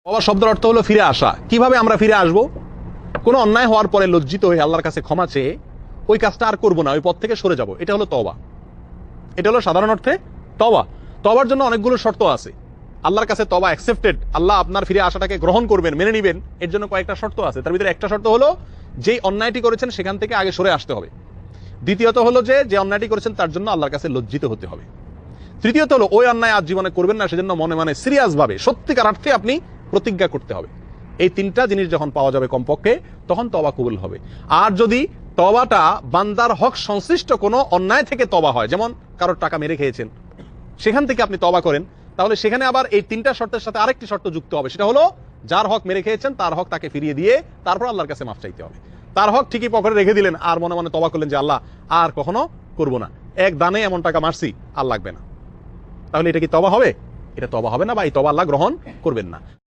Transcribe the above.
তওবা শব্দের অর্থ হলো ফিরে আসা। কিভাবে আমরা ফিরে আসবো? কোনো অন্যায় হওয়ার পরে লজ্জিত হয়ে আল্লাহর কাছে ক্ষমা চেয়ে ওই কাজটা আর করবো না, ওই পথ থেকে সরে যাব, এটা হলো তওবা। এটা হলো সাধারণ অর্থে তওবা। তওবার জন্য অনেকগুলো শর্ত আছে। আল্লাহর কাছে তওবা অ্যাকসেপ্টেড, আল্লাহ আপনার ফিরে আসাটাকে গ্রহণ করবেন, মেনে নেবেন, এর জন্য কয়েকটা শর্ত আছে। তার ভিতরে একটা শর্ত হলো যেই অন্যায়টি করেছেন সেখান থেকে আগে সরে আসতে হবে। দ্বিতীয়ত হলো যে অন্যায়টি করেছেন তার জন্য আল্লাহর কাছে লজ্জিত হতে হবে। তৃতীয়ত হলো ওই অন্যায় আজ জীবনে করবেন না, সেজন্য মনে মনে সিরিয়াস ভাবে সত্যিকার অর্থে আপনি প্রতিজ্ঞা করতে হবে। এই তিনটা জিনিস যখন পাওয়া যাবে কমপক্ষে, তখন তওবা কবুল হবে। আর যদি তওবাটা বান্দার হক সংশ্লিষ্ট কোনো অন্যায় থেকে তওবা হয়, যেমন কারোর টাকা মেরে খেয়েছেন, সেখান থেকে আপনি তওবা করেন, তাহলে সেখানে আবার এই তিনটা শর্তের সাথে আরেকটি শর্ত যুক্ত হবে। সেটা হলো যার হক মেরে খেয়েছেন তার হক তাকে ফিরিয়ে দিয়ে তারপর আল্লাহর কাছে মাফ চাইতে হবে। তার হক ঠিকই পকেটে রেখে দিলেন আর মনে মনে তওবা করলেন যে আল্লাহ আর কখনো করবো না, এক দানে এমন টাকা মারছি আর লাগবে না, তাহলে এটা কি তওবা হবে? এটা তওবা হবে না, বা এই তওবা আল্লাহ গ্রহণ করবেন না।